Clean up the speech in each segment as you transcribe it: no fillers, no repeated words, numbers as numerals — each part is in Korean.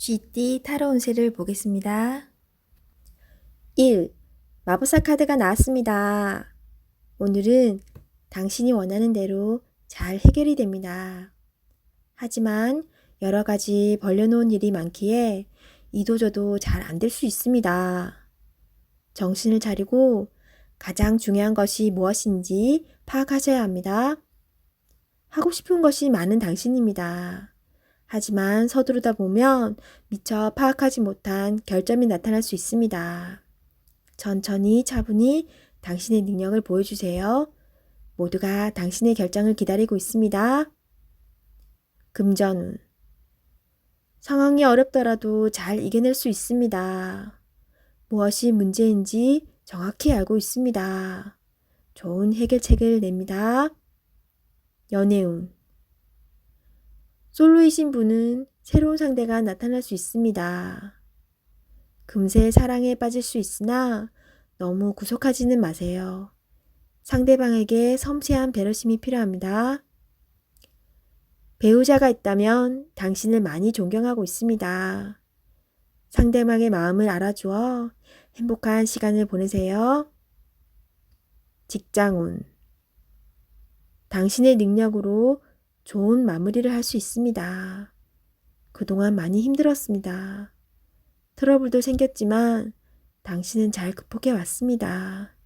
GT 타로 운세를 보겠습니다. 1. 마법사 카드가 나왔습니다. 오늘은 당신이 원하는 대로 잘 해결이 됩니다. 하지만 여러 가지 벌려놓은 일이 많기에 이도저도 잘 안 될 수 있습니다. 정신을 차리고 가장 중요한 것이 무엇인지 파악하셔야 합니다. 하고 싶은 것이 많은 당신입니다. 하지만 서두르다 보면 미처 파악하지 못한 결점이 나타날 수 있습니다. 천천히 차분히 당신의 능력을 보여주세요. 모두가 당신의 결정을 기다리고 있습니다. 금전운. 상황이 어렵더라도 잘 이겨낼 수 있습니다. 무엇이 문제인지 정확히 알고 있습니다. 좋은 해결책을 냅니다. 연애운. 솔로이신 분은 새로운 상대가 나타날 수 있습니다. 금세 사랑에 빠질 수 있으나 너무 구속하지는 마세요. 상대방에게 섬세한 배려심이 필요합니다. 배우자가 있다면 당신을 많이 존경하고 있습니다. 상대방의 마음을 알아주어 행복한 시간을 보내세요. 직장운. 당신의 능력으로 좋은 마무리를 할 수 있습니다. 그동안 많이 힘들었습니다. 트러블도 생겼지만 당신은 잘 극복해 왔습니다.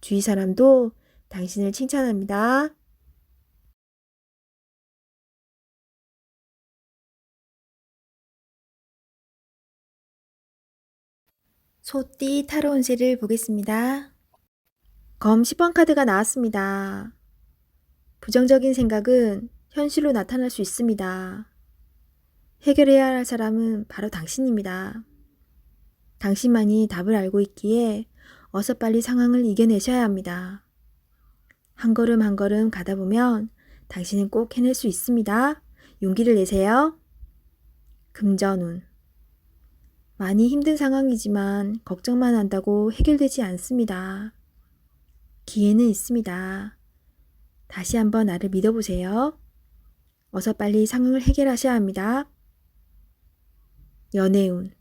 주위 사람도 당신을 칭찬합니다. 소띠 타로 운세를 보겠습니다. 검 10번 카드가 나왔습니다. 부정적인 생각은 현실로 나타날 수 있습니다. 해결해야 할 사람은 바로 당신입니다. 당신만이 답을 알고 있기에 어서 빨리 상황을 이겨내셔야 합니다. 한 걸음 한 걸음 가다 보면 당신은 꼭 해낼 수 있습니다. 용기를 내세요. 금전운. 많이 힘든 상황이지만 걱정만 한다고 해결되지 않습니다. 기회는 있습니다. 다시 한번 나를 믿어보세요. 어서 빨리 상황을 해결하셔야 합니다. 연애운.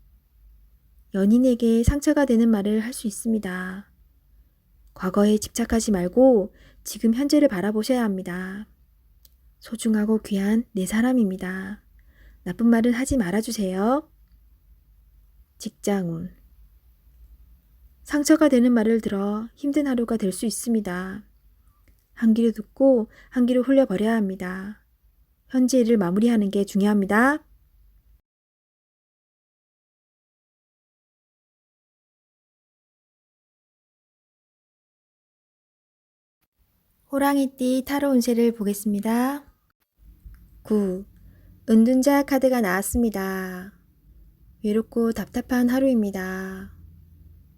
연인에게 상처가 되는 말을 할 수 있습니다. 과거에 집착하지 말고 지금 현재를 바라보셔야 합니다. 소중하고 귀한 내 사람입니다. 나쁜 말은 하지 말아주세요. 직장운. 상처가 되는 말을 들어 힘든 하루가 될 수 있습니다. 한 귀로 듣고 한 귀로 흘려버려야 합니다. 현재 일을 마무리하는 게 중요합니다. 호랑이띠 타로 운세를 보겠습니다. 9. 은둔자 카드가 나왔습니다. 외롭고 답답한 하루입니다.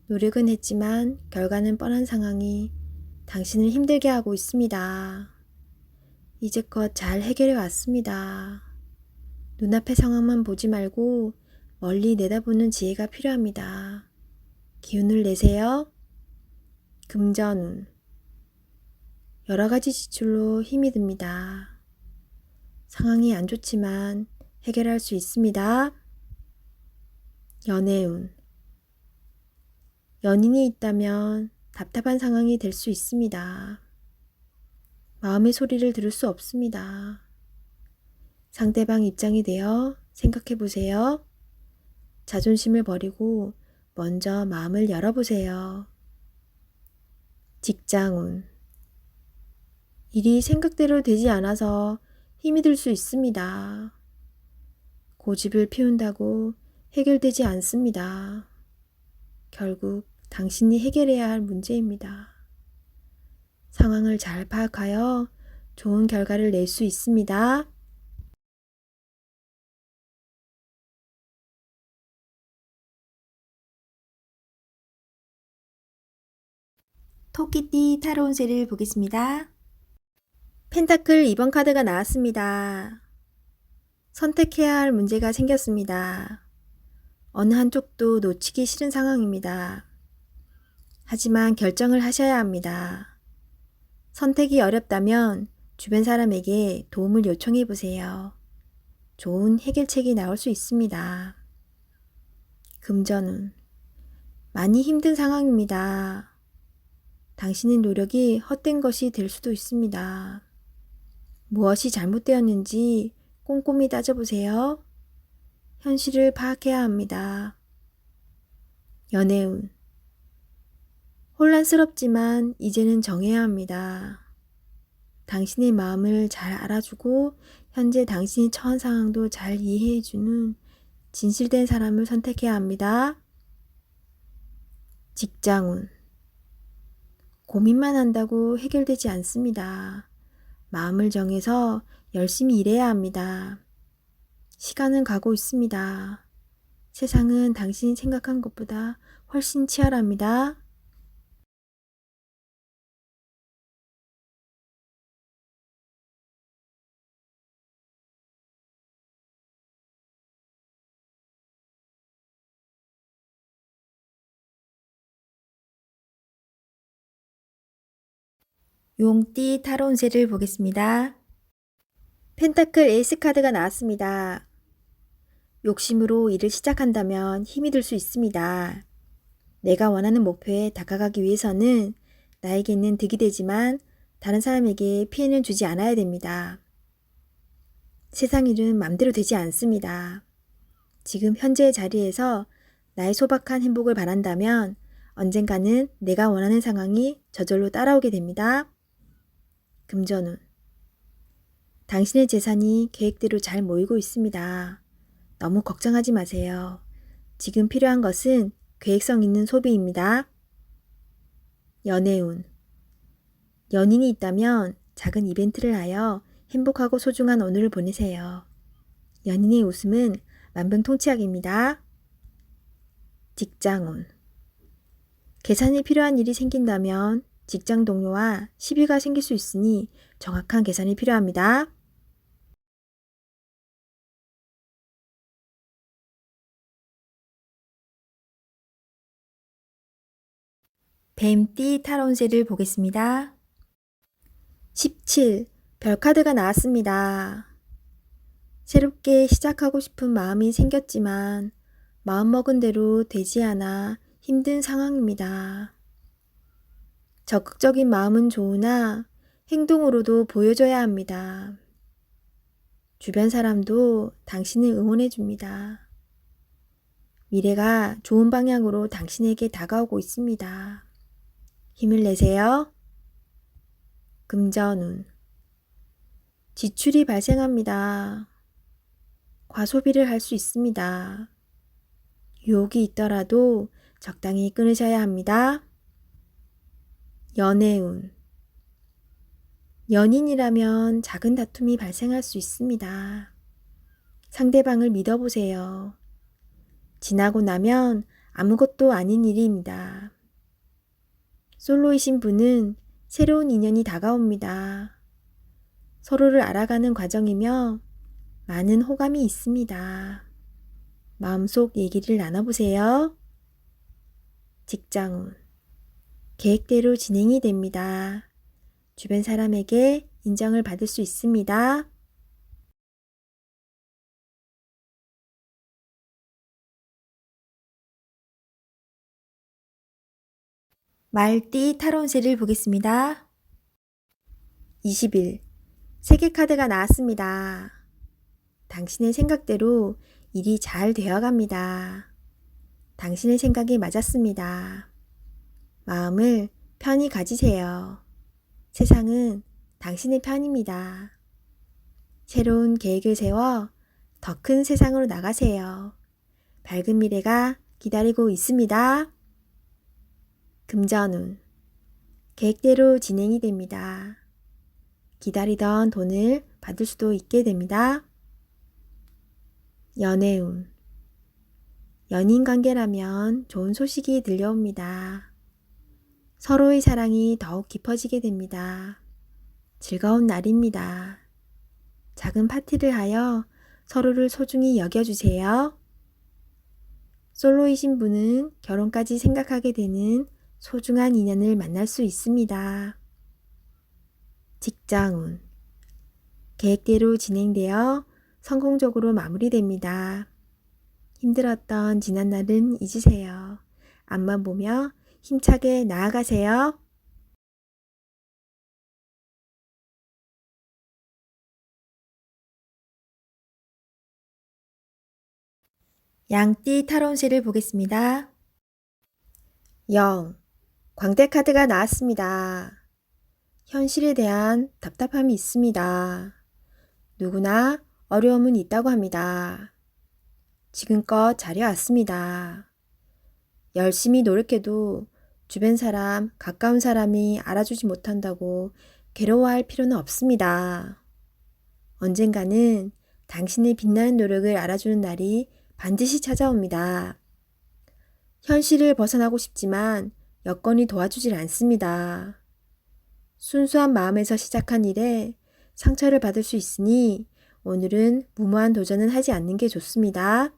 노력은 했지만 결과는 뻔한 상황이 당신을 힘들게 하고 있습니다. 이제껏 잘 해결해 왔습니다. 눈앞의 상황만 보지 말고 멀리 내다보는 지혜가 필요합니다. 기운을 내세요. 금전운. 여러 가지 지출로 힘이 듭니다. 상황이 안 좋지만 해결할 수 있습니다. 연애운. 연인이 있다면 답답한 상황이 될 수 있습니다. 마음의 소리를 들을 수 없습니다. 상대방 입장이 되어 생각해 보세요. 자존심을 버리고 먼저 마음을 열어보세요. 직장운. 일이 생각대로 되지 않아서 힘이 들 수 있습니다. 고집을 피운다고 해결되지 않습니다. 결국 당신이 해결해야 할 문제입니다. 상황을 잘 파악하여 좋은 결과를 낼 수 있습니다. 토끼띠 타로 운세를 보겠습니다. 펜타클 2번 카드가 나왔습니다. 선택해야 할 문제가 생겼습니다. 어느 한쪽도 놓치기 싫은 상황입니다. 하지만 결정을 하셔야 합니다. 선택이 어렵다면 주변 사람에게 도움을 요청해 보세요. 좋은 해결책이 나올 수 있습니다. 금전운. 많이 힘든 상황입니다. 당신의 노력이 헛된 것이 될 수도 있습니다. 무엇이 잘못되었는지 꼼꼼히 따져보세요. 현실을 파악해야 합니다. 연애운. 혼란스럽지만 이제는 정해야 합니다. 당신의 마음을 잘 알아주고 현재 당신이 처한 상황도 잘 이해해주는 진실된 사람을 선택해야 합니다. 직장운. 고민만 한다고 해결되지 않습니다. 마음을 정해서 열심히 일해야 합니다. 시간은 가고 있습니다. 세상은 당신이 생각한 것보다 훨씬 치열합니다. 용띠 타로 운세를 보겠습니다. 펜타클 에이스 카드가 나왔습니다. 욕심으로 일을 시작한다면 힘이 들 수 있습니다. 내가 원하는 목표에 다가가기 위해서는 나에게는 득이 되지만 다른 사람에게 피해는 주지 않아야 됩니다. 세상 일은 맘대로 되지 않습니다. 지금 현재의 자리에서 나의 소박한 행복을 바란다면 언젠가는 내가 원하는 상황이 저절로 따라오게 됩니다. 금전운. 당신의 재산이 계획대로 잘 모이고 있습니다. 너무 걱정하지 마세요. 지금 필요한 것은 계획성 있는 소비입니다. 연애운. 연인이 있다면 작은 이벤트를 하여 행복하고 소중한 오늘을 보내세요. 연인의 웃음은 만병통치약입니다. 직장운. 계산이 필요한 일이 생긴다면 직장 동료와 시비가 생길 수 있으니 정확한 계산이 필요합니다. 뱀띠 타로 운세를 보겠습니다. 17. 별카드가 나왔습니다. 새롭게 시작하고 싶은 마음이 생겼지만 마음먹은 대로 되지 않아 힘든 상황입니다. 적극적인 마음은 좋으나 행동으로도 보여줘야 합니다. 주변 사람도 당신을 응원해 줍니다. 미래가 좋은 방향으로 당신에게 다가오고 있습니다. 힘을 내세요. 금전운. 지출이 발생합니다. 과소비를 할 수 있습니다. 유혹이 있더라도 적당히 끊으셔야 합니다. 연애운. 연인이라면 작은 다툼이 발생할 수 있습니다. 상대방을 믿어보세요. 지나고 나면 아무것도 아닌 일입니다. 솔로이신 분은 새로운 인연이 다가옵니다. 서로를 알아가는 과정이며 많은 호감이 있습니다. 마음속 얘기를 나눠보세요. 직장운. 계획대로 진행이 됩니다. 주변 사람에게 인정을 받을 수 있습니다. 말띠 타로 운세를 보겠습니다. 20일. 세계 카드가 나왔습니다. 당신의 생각대로 일이 잘 되어갑니다. 당신의 생각이 맞았습니다. 마음을 편히 가지세요. 세상은 당신의 편입니다. 새로운 계획을 세워 더 큰 세상으로 나가세요. 밝은 미래가 기다리고 있습니다. 금전운. 계획대로 진행이 됩니다. 기다리던 돈을 받을 수도 있게 됩니다. 연애운. 연인 관계라면 좋은 소식이 들려옵니다. 서로의 사랑이 더욱 깊어지게 됩니다. 즐거운 날입니다. 작은 파티를 하여 서로를 소중히 여겨주세요. 솔로이신 분은 결혼까지 생각하게 되는 소중한 인연을 만날 수 있습니다. 직장운. 계획대로 진행되어 성공적으로 마무리됩니다. 힘들었던 지난 날은 잊으세요. 앞만 보며 힘차게 나아가세요. 양띠 타로운세를 보겠습니다. 0. 광대카드가 나왔습니다. 현실에 대한 답답함이 있습니다. 누구나 어려움은 있다고 합니다. 지금껏 잘해왔습니다. 열심히 노력해도 주변 사람, 가까운 사람이 알아주지 못한다고 괴로워할 필요는 없습니다. 언젠가는 당신의 빛나는 노력을 알아주는 날이 반드시 찾아옵니다. 현실을 벗어나고 싶지만 여건이 도와주질 않습니다. 순수한 마음에서 시작한 일에 상처를 받을 수 있으니 오늘은 무모한 도전은 하지 않는 게 좋습니다.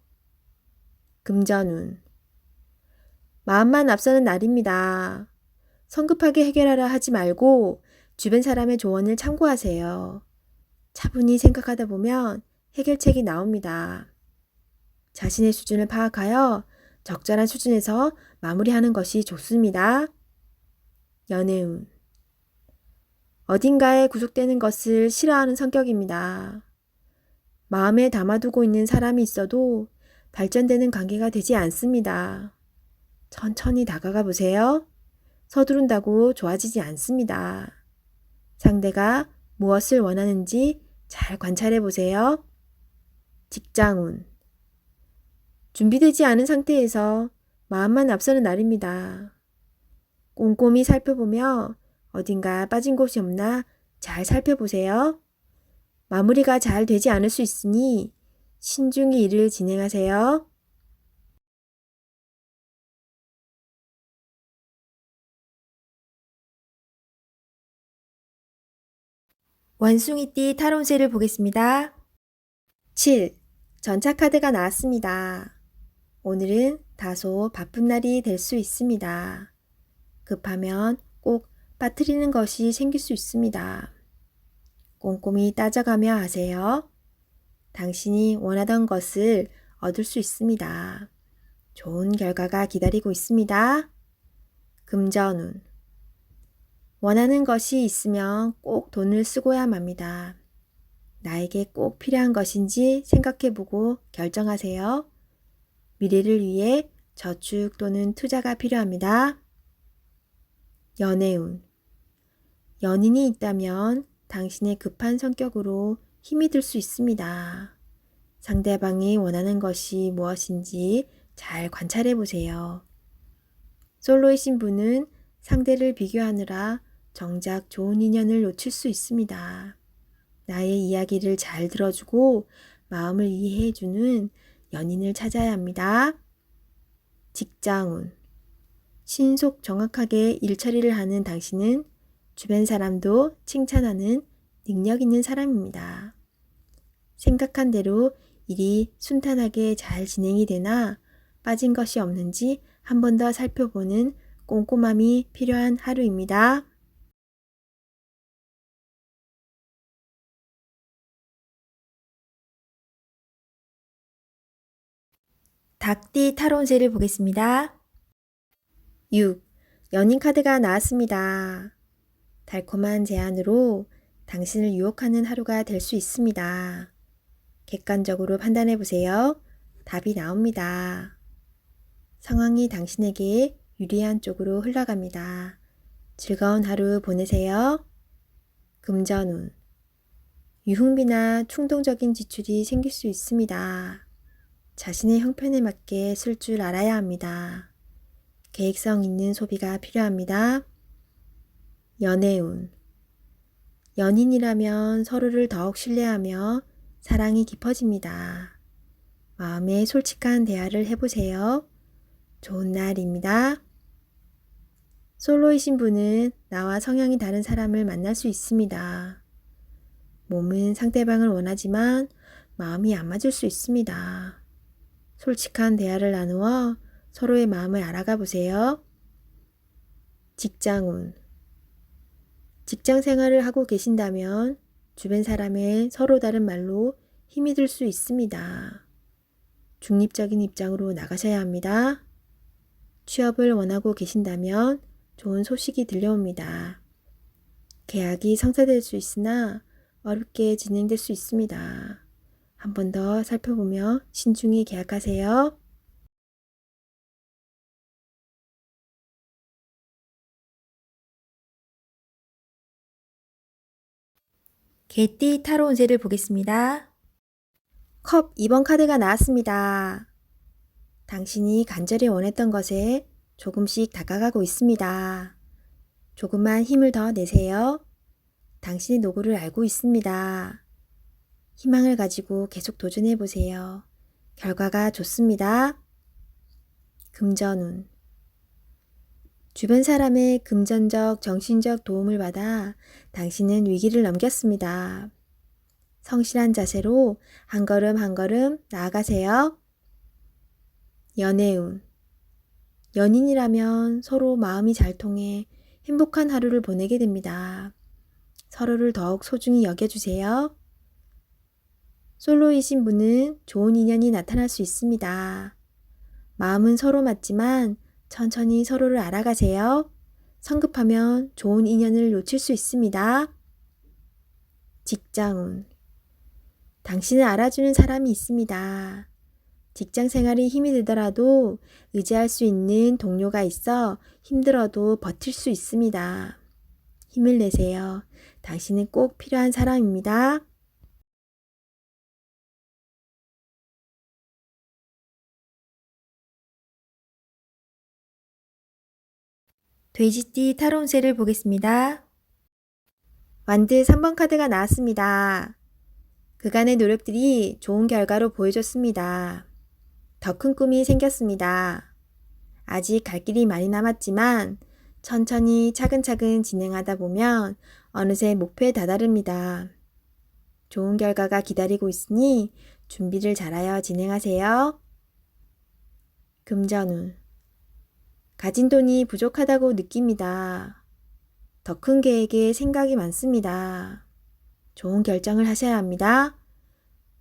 금전운. 마음만 앞서는 날입니다. 성급하게 해결하려 하지 말고 주변 사람의 조언을 참고하세요. 차분히 생각하다 보면 해결책이 나옵니다. 자신의 수준을 파악하여 적절한 수준에서 마무리하는 것이 좋습니다. 연애운. 어딘가에 구속되는 것을 싫어하는 성격입니다. 마음에 담아두고 있는 사람이 있어도 발전되는 관계가 되지 않습니다. 천천히 다가가 보세요. 서두른다고 좋아지지 않습니다. 상대가 무엇을 원하는지 잘 관찰해 보세요. 직장운. 준비되지 않은 상태에서 마음만 앞서는 날입니다. 꼼꼼히 살펴보며 어딘가 빠진 곳이 없나 잘 살펴보세요. 마무리가 잘 되지 않을 수 있으니 신중히 일을 진행하세요. 원숭이띠 타로운세를 보겠습니다. 7. 전차카드가 나왔습니다. 오늘은 다소 바쁜 날이 될 수 있습니다. 급하면 꼭 빠뜨리는 것이 생길 수 있습니다. 꼼꼼히 따져가며 하세요. 당신이 원하던 것을 얻을 수 있습니다. 좋은 결과가 기다리고 있습니다. 금전운. 원하는 것이 있으면 꼭 돈을 쓰고야 합니다. 나에게 꼭 필요한 것인지 생각해보고 결정하세요. 미래를 위해 저축 또는 투자가 필요합니다. 연애운. 연인이 있다면 당신의 급한 성격으로 힘이 들 수 있습니다. 상대방이 원하는 것이 무엇인지 잘 관찰해 보세요. 솔로이신 분은 상대를 비교하느라 정작 좋은 인연을 놓칠 수 있습니다. 나의 이야기를 잘 들어주고 마음을 이해해주는 연인을 찾아야 합니다. 직장운. 신속 정확하게 일처리를 하는 당신은 주변 사람도 칭찬하는 능력 있는 사람입니다. 생각한 대로 일이 순탄하게 잘 진행이 되나 빠진 것이 없는지 한 번 더 살펴보는 꼼꼼함이 필요한 하루입니다. 닭띠 타로운세를 보겠습니다. 6. 연인 카드가 나왔습니다. 달콤한 제안으로 당신을 유혹하는 하루가 될 수 있습니다. 객관적으로 판단해 보세요. 답이 나옵니다. 상황이 당신에게 유리한 쪽으로 흘러갑니다. 즐거운 하루 보내세요. 금전운. 유흥비나 충동적인 지출이 생길 수 있습니다. 자신의 형편에 맞게 쓸 줄 알아야 합니다. 계획성 있는 소비가 필요합니다. 연애운. 연인이라면 서로를 더욱 신뢰하며 사랑이 깊어집니다. 마음에 솔직한 대화를 해보세요. 좋은 날입니다. 솔로이신 분은 나와 성향이 다른 사람을 만날 수 있습니다. 몸은 상대방을 원하지만 마음이 안 맞을 수 있습니다. 솔직한 대화를 나누어 서로의 마음을 알아가 보세요. 직장운. 직장 생활을 하고 계신다면 주변 사람의 서로 다른 말로 힘이 들 수 있습니다. 중립적인 입장으로 나가셔야 합니다. 취업을 원하고 계신다면 좋은 소식이 들려옵니다. 계약이 성사될 수 있으나 어렵게 진행될 수 있습니다. 한 번 더 살펴보며 신중히 계약하세요. 개띠 타로 운세를 보겠습니다. 컵 2번 카드가 나왔습니다. 당신이 간절히 원했던 것에 조금씩 다가가고 있습니다. 조금만 힘을 더 내세요. 당신의 노고를 알고 있습니다. 희망을 가지고 계속 도전해 보세요. 결과가 좋습니다. 금전운. 주변 사람의 금전적, 정신적 도움을 받아 당신은 위기를 넘겼습니다. 성실한 자세로 한 걸음 한 걸음 나아가세요. 연애운. 연인이라면 서로 마음이 잘 통해 행복한 하루를 보내게 됩니다. 서로를 더욱 소중히 여겨주세요. 솔로이신 분은 좋은 인연이 나타날 수 있습니다. 마음은 서로 맞지만 천천히 서로를 알아가세요. 성급하면 좋은 인연을 놓칠 수 있습니다. 직장운. 당신을 알아주는 사람이 있습니다. 직장 생활이 힘이 들더라도 의지할 수 있는 동료가 있어 힘들어도 버틸 수 있습니다. 힘을 내세요. 당신은 꼭 필요한 사람입니다. 돼지띠 타로 운세를 보겠습니다. 완드 3번 카드가 나왔습니다. 그간의 노력들이 좋은 결과로 보여줬습니다. 더 큰 꿈이 생겼습니다. 아직 갈 길이 많이 남았지만 천천히 차근차근 진행하다 보면 어느새 목표에 다다릅니다. 좋은 결과가 기다리고 있으니 준비를 잘하여 진행하세요. 금전운. 가진 돈이 부족하다고 느낍니다. 더 큰 계획에 생각이 많습니다. 좋은 결정을 하셔야 합니다.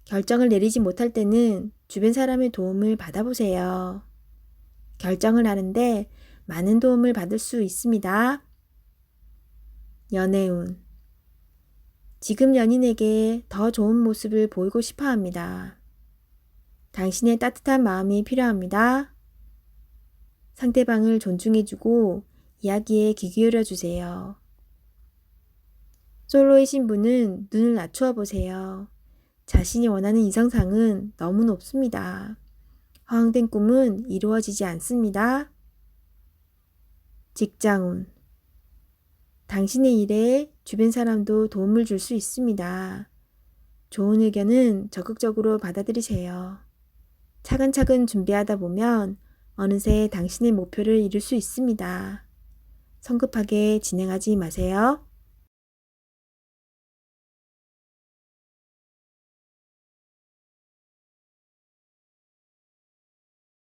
결정을 내리지 못할 때는 주변 사람의 도움을 받아보세요. 결정을 하는데 많은 도움을 받을 수 있습니다. 연애운. 지금 연인에게 더 좋은 모습을 보이고 싶어 합니다. 당신의 따뜻한 마음이 필요합니다. 상대방을 존중해주고 이야기에 귀 기울여 주세요. 솔로이신 분은 눈을 낮추어 보세요. 자신이 원하는 이성상은 너무 높습니다. 허황된 꿈은 이루어지지 않습니다. 직장운. 당신의 일에 주변 사람도 도움을 줄 수 있습니다. 좋은 의견은 적극적으로 받아들이세요. 차근차근 준비하다 보면 어느새 당신의 목표를 이룰 수 있습니다. 성급하게 진행하지 마세요.